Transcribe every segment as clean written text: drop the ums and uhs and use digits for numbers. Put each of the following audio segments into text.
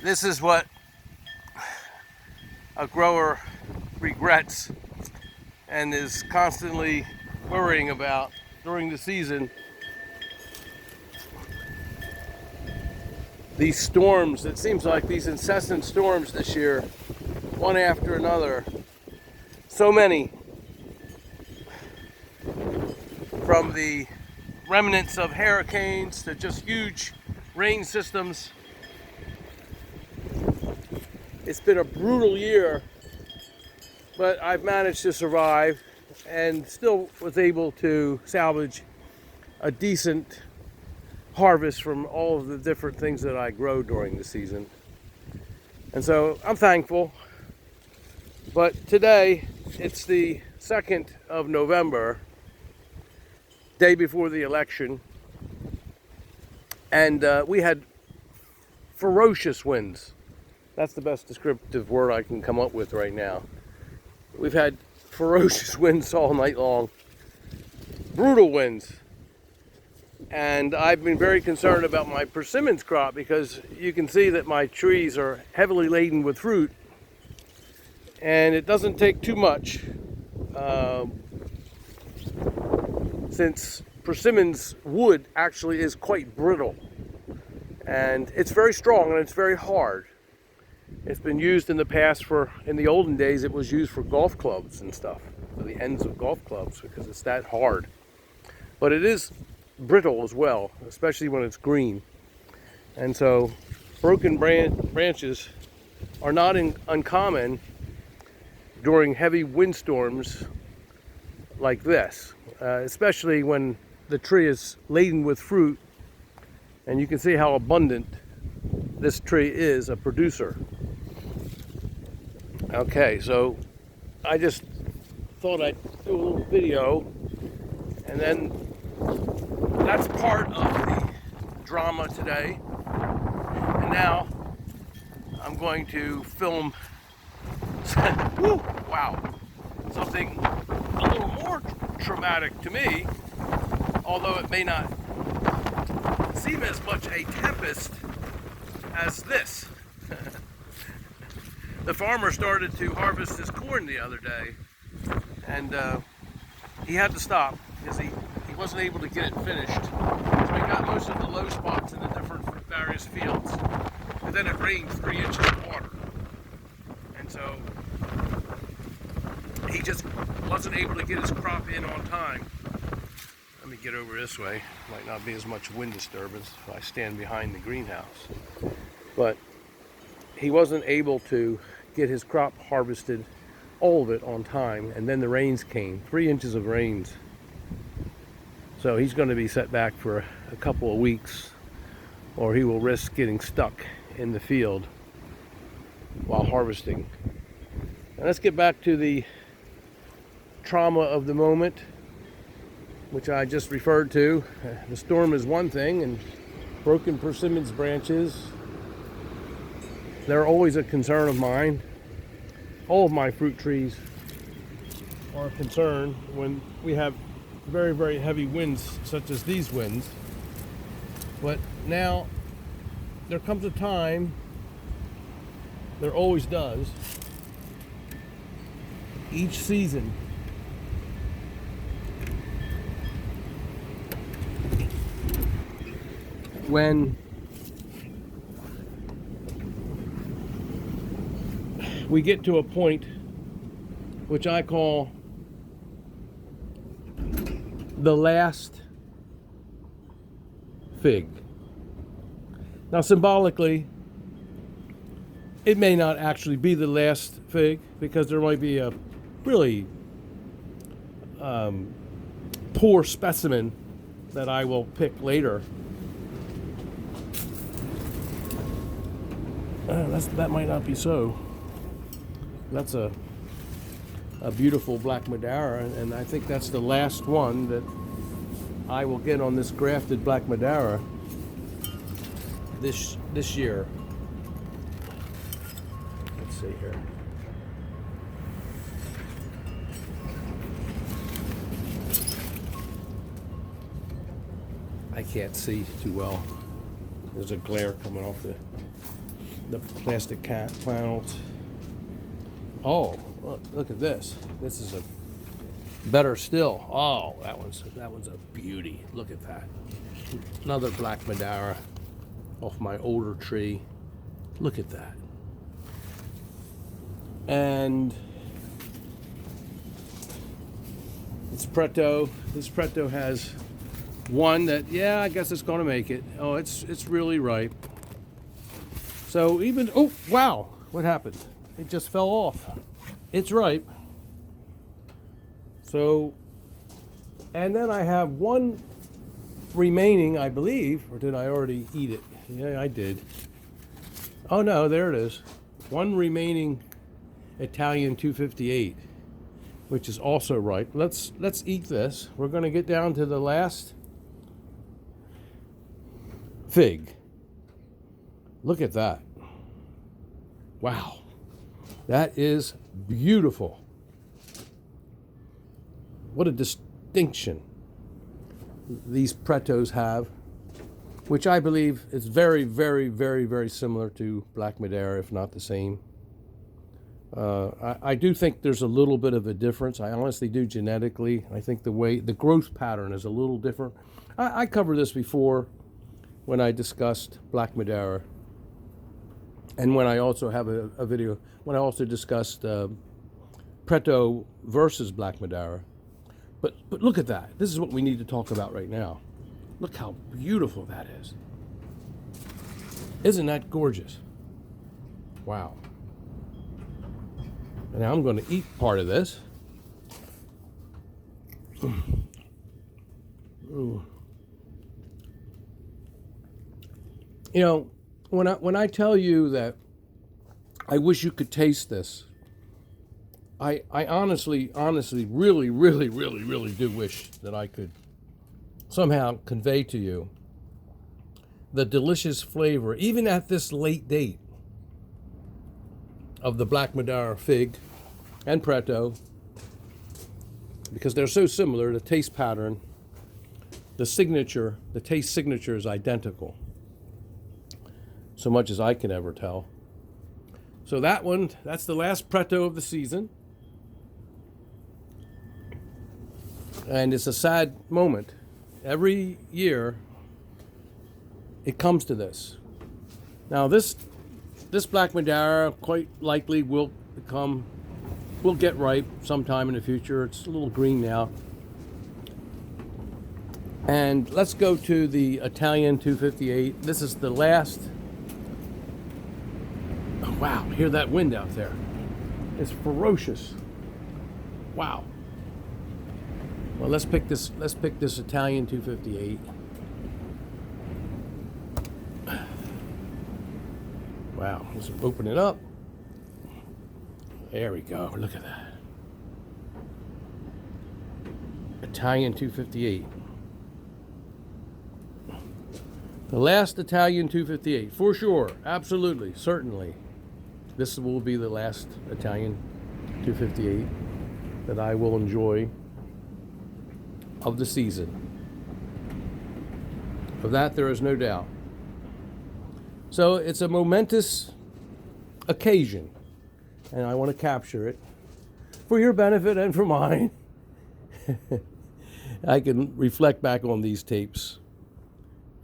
This is what a grower regrets and is constantly worrying about during the season. These storms, it seems like these incessant storms this year, one after another. So many, from the remnants of hurricanes to just huge rain systems. It's been a brutal year, but I've managed to survive and still was able to salvage a decent harvest from all of the different things that I grow during the season. And so I'm thankful. But today, it's the 2nd of November, day before the election, and we had ferocious winds. That's the best descriptive word I can come up with right now. We've had ferocious winds all night long, brutal winds. And I've been very concerned about my persimmons crop because you can see that my trees are heavily laden with fruit. And it doesn't take too much, since persimmons wood actually is quite brittle. And it's very strong and it's very hard. It's been used in the past in the olden days, it was used for golf clubs and stuff, for the ends of golf clubs, because it's that hard. But it is brittle as well, especially when it's green. And so broken branches are not uncommon during heavy windstorms like this, especially when the tree is laden with fruit, and you can see how abundant this tree is a producer. Okay, so I just thought I'd do a little video, and then that's part of the drama today. And now I'm going to film wow, something a little more traumatic to me, although it may not seem as much a tempest as this. The farmer started to harvest his corn the other day, and he had to stop because he wasn't able to get it finished. So he got most of the low spots in the different various fields, and then it rained 3 inches of water. And so he just wasn't able to get his crop in on time. Let me get over this way. Might not be as much wind disturbance if I stand behind the greenhouse. But he wasn't able to get his crop harvested, all of it, on time, and then the rains came, 3 inches of rains. So he's going to be set back for a couple of weeks, or he will risk getting stuck in the field while harvesting. And let's get back to the trauma of the moment, which I just referred to. The storm is one thing, and broken persimmons branches, they're always a concern of mine. All of my fruit trees are a concern when we have very, very heavy winds, such as these winds. But now, there comes a time, there always does, each season, when we get to a point which I call the last fig. Now, symbolically, it may not actually be the last fig, because there might be a really poor specimen that I will pick later. That might not be so. That's a beautiful Black Madeira, and I think that's the last one that I will get on this grafted Black Madeira this year. Let's see here. I can't see too well. There's a glare coming off the plastic panels. Oh, look at this. This is a better still. Oh, that one's a beauty. Look at that. Another Black Madeira off my older tree. Look at that. And it's Preto. This Preto has one that, yeah, I guess it's going to make it. Oh, it's really ripe. So even, oh, wow, what happened? It just fell off. It's ripe. So, and then I have one remaining, I believe, or did I already eat it? Yeah, I did. Oh no, there it is. One remaining Italian 258, which is also ripe. Let's eat this. We're going to get down to the last fig. Look at that. Wow. That is beautiful. What a distinction these Pretos have, which I believe is very, very, very, very similar to Black Madeira, if not the same. I do think there's a little bit of a difference. I honestly do genetically. I think the growth pattern is a little different. I covered this before when I discussed Black Madeira, and when I also have a video when I also discussed Preto versus Black Madeira. But look at that. This is what we need to talk about right now. Look how beautiful that is. Isn't that gorgeous? Wow. And now I'm going to eat part of this. Ooh. You know, when I tell you that I wish you could taste this, I honestly, really, really, really, really do wish that I could somehow convey to you the delicious flavor, even at this late date, of the Black Madeira fig and Preto, because they're so similar. The taste pattern, the taste signature is identical, so much as I can ever tell. So that's the last Preto of the season. And it's a sad moment. Every year, it comes to this. Now, this Black Madeira quite likely will get ripe sometime in the future. It's a little green now. And let's go to the Italian 258. This is the last. Oh, wow, hear that wind out there. It's ferocious. Wow. Well, let's pick this Italian 258. Wow, let's open it up. There we go. Look at that. Italian 258. The last Italian 258, for sure. Absolutely, certainly. This will be the last Italian 258 that I will enjoy of the season. Of that, there is no doubt. So it's a momentous occasion, and I want to capture it for your benefit and for mine. I can reflect back on these tapes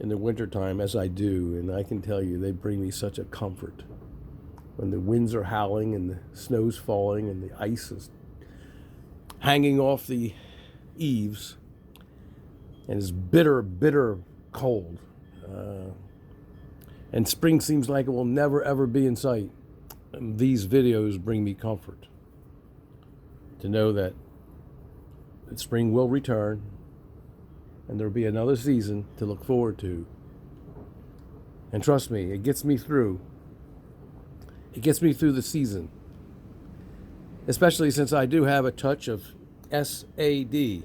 in the wintertime as I do, and I can tell you they bring me such a comfort when the winds are howling and the snow's falling and the ice is hanging off the eaves and it's bitter, bitter cold. And spring seems like it will never, ever be in sight. And these videos bring me comfort to know that spring will return and there'll be another season to look forward to. And trust me, it gets me through. It gets me through the season. Especially since I do have a touch of SAD,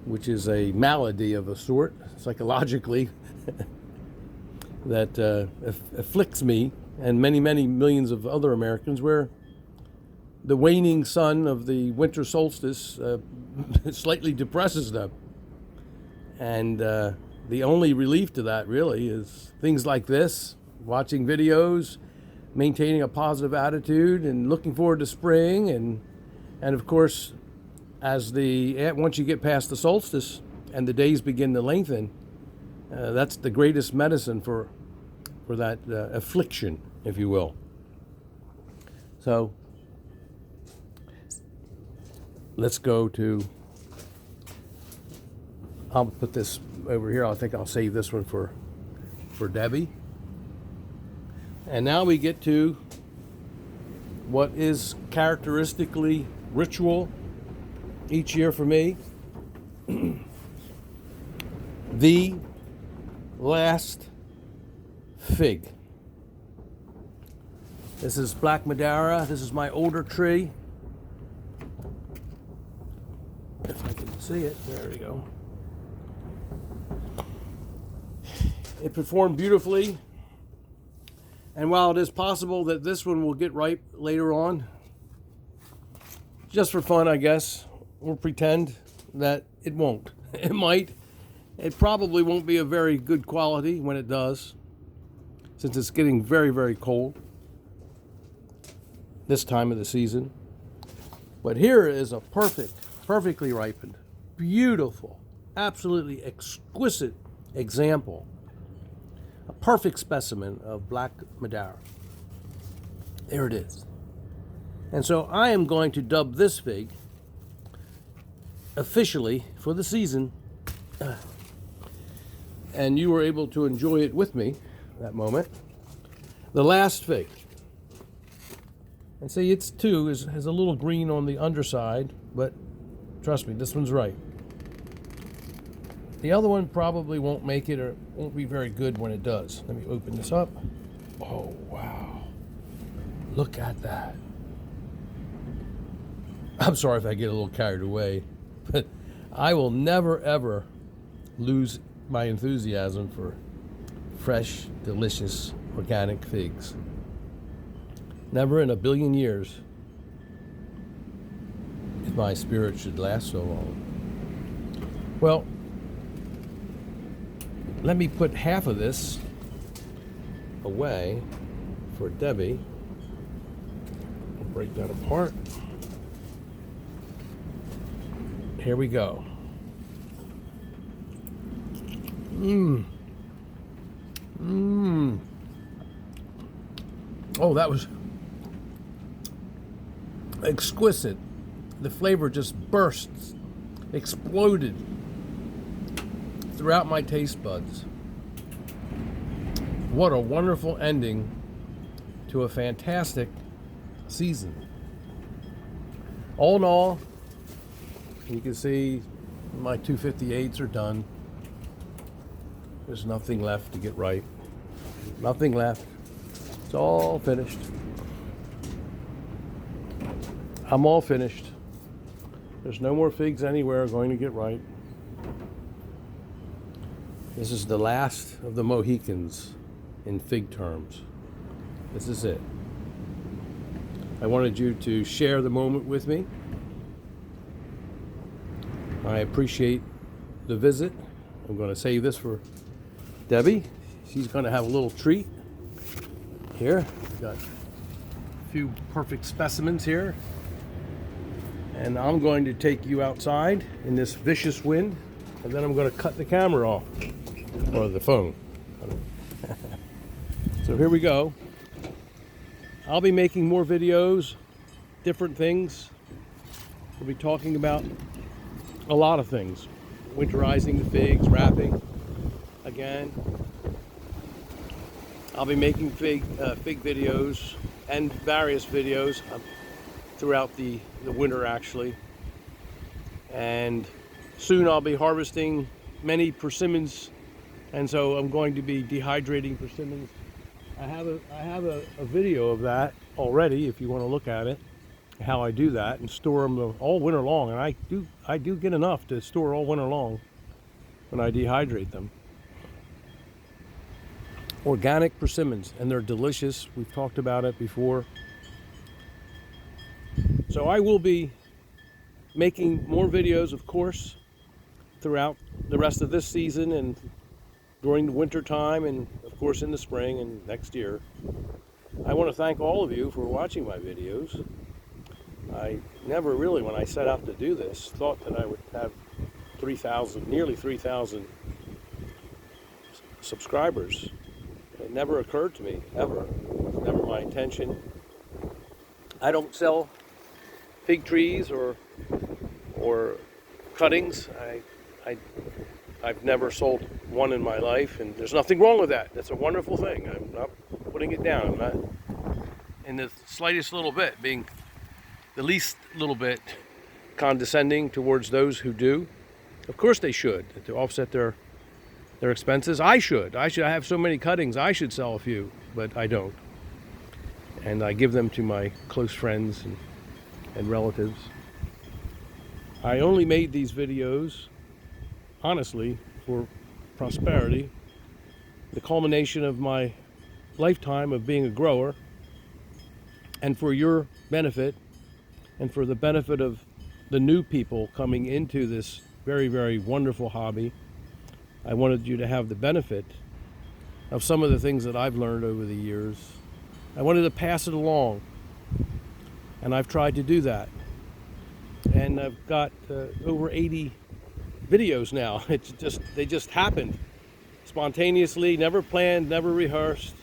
which is a malady of a sort, psychologically, that afflicts me and many, many millions of other Americans, where the waning sun of the winter solstice slightly depresses them. And the only relief to that really is things like this, watching videos, maintaining a positive attitude, and looking forward to spring. And of course, once you get past the solstice and the days begin to lengthen, that's the greatest medicine for that affliction, if you will. So let's go to, I'll put this over here. I think I'll save this one for Debbie. And now we get to what is characteristically ritual each year for me. The last fig. This is Black Madeira. This is my older tree. If I can see it, there we go. It performed beautifully. And while it is possible that this one will get ripe later on, just for fun, I guess, we'll pretend that it won't. It might. It probably won't be a very good quality when it does, since it's getting very, very cold this time of the season. But here is a perfectly ripened, beautiful, absolutely exquisite example, a perfect specimen of Black Madeira. There it is. And so I am going to dub this fig officially for the season, and you were able to enjoy it with me that moment, the last fig. And see, it's too has a little green on the underside, but trust me, this one's right. The other one probably won't make it, or won't be very good when it does. Let me open this up. Oh, wow. Look at that. I'm sorry if I get a little carried away, but I will never, ever lose my enthusiasm for fresh, delicious, organic figs. Never in a billion years, if my spirit should last so long. Well, let me put half of this away for Debbie. I'll break that apart. Here we go. Oh, that was exquisite. The flavor just bursts, exploded throughout my taste buds. What a wonderful ending to a fantastic season. All in all, you can see my 258s are done. There's nothing left to get ripe. Nothing left. It's all finished. I'm all finished. There's no more figs anywhere going to get ripe. This is the last of the Mohicans in fig terms. This is it. I wanted you to share the moment with me. I appreciate the visit. I'm going to save this for Debbie. She's going to have a little treat. Here, we've got a few perfect specimens here. And I'm going to take you outside in this vicious wind, and then I'm going to cut the camera off, or the phone. So here we go. I'll be making more videos, different things. We'll be talking about a lot of things. Winterizing the figs, wrapping again. I'll be making fig videos and various videos throughout the winter, actually. And soon I'll be harvesting many persimmons, and so I'm going to be dehydrating persimmons. I have a video of that already, if you want to look at it, how I do that, and store them all winter long. And I do get enough to store all winter long when I dehydrate them. Organic persimmons, and they're delicious. We've talked about it before. So I will be making more videos, of course, throughout the rest of this season and during the winter time, and of of course, in the spring and next year. I want to thank all of you for watching my videos. I never really, when I set out to do this, thought that I would have 3,000, nearly 3,000 subscribers. It never occurred to me, ever. It was never my intention. I don't sell fig trees or cuttings. I've never sold one in my life, and there's nothing wrong with that. That's a wonderful thing. I'm not putting it down. I'm not in the slightest little bit being the least little bit condescending towards those who do. Of course they should, to offset their expenses. I have so many cuttings, I should sell a few, but I don't. And I give them to my close friends and relatives. I only made these videos, honestly, for prosperity, the culmination of my lifetime of being a grower, and for your benefit, and for the benefit of the new people coming into this very, very wonderful hobby. I wanted you to have the benefit of some of the things that I've learned over the years. I wanted to pass it along, and I've tried to do that. And I've got over 80 videos now. They just happened spontaneously, never planned, never rehearsed.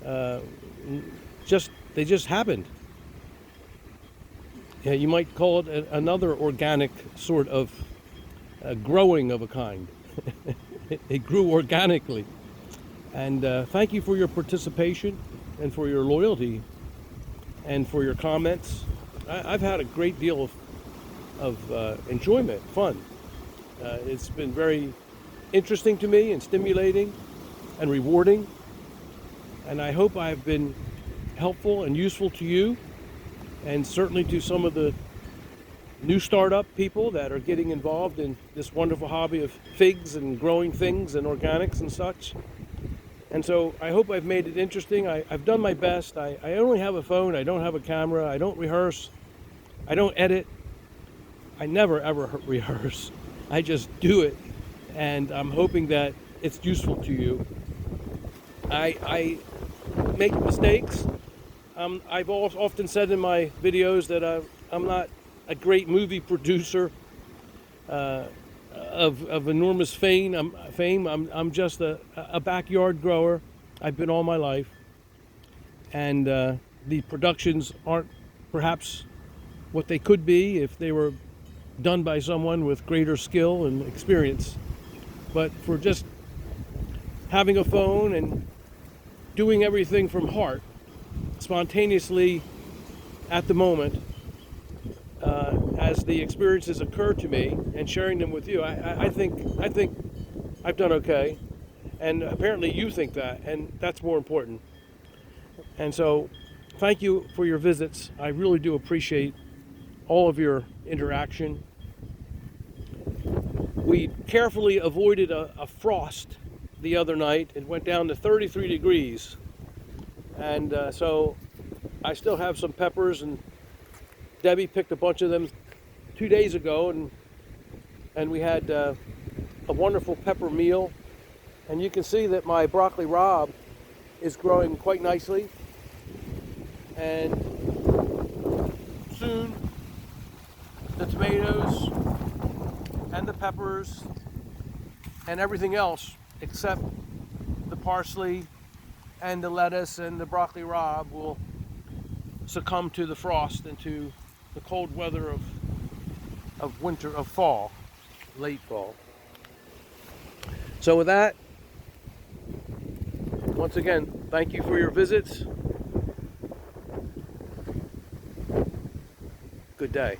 They just happened. Yeah, you might call it another organic sort of growing of a kind. It grew organically. And thank you for your participation and for your loyalty and for your comments. I've had a great deal of enjoyment, fun. It's been very interesting to me and stimulating and rewarding. And I hope I've been helpful and useful to you, and certainly to some of the new startup people that are getting involved in this wonderful hobby of figs and growing things and organics and such. And so I hope I've made it interesting. I've done my best. I only have a phone. I don't have a camera. I don't rehearse. I don't edit. I never ever rehearse. I just do it. And I'm hoping that it's useful to you. I make mistakes. I've often said in my videos that I'm not a great movie producer of enormous fame. I'm just a backyard grower. I've been all my life, and the productions aren't perhaps what they could be if they were done by someone with greater skill and experience. But for just having a phone and doing everything from heart, spontaneously at the moment, as the experiences occur to me, and sharing them with you, I think I've done okay, and apparently you think that, and that's more important. And so thank you for your visits. I really do appreciate all of your interaction. We carefully avoided a frost the other night. It went down to 33 degrees, and so I still have some peppers, and Debbie picked a bunch of them 2 days ago, and we had a wonderful pepper meal. And you can see that my broccoli rabe is growing quite nicely, and soon the tomatoes and the peppers and everything else except the parsley and the lettuce and the broccoli rabe will succumb to the frost and to the cold weather of winter, of fall, late fall. So with that, once again, thank you for your visits. Good day.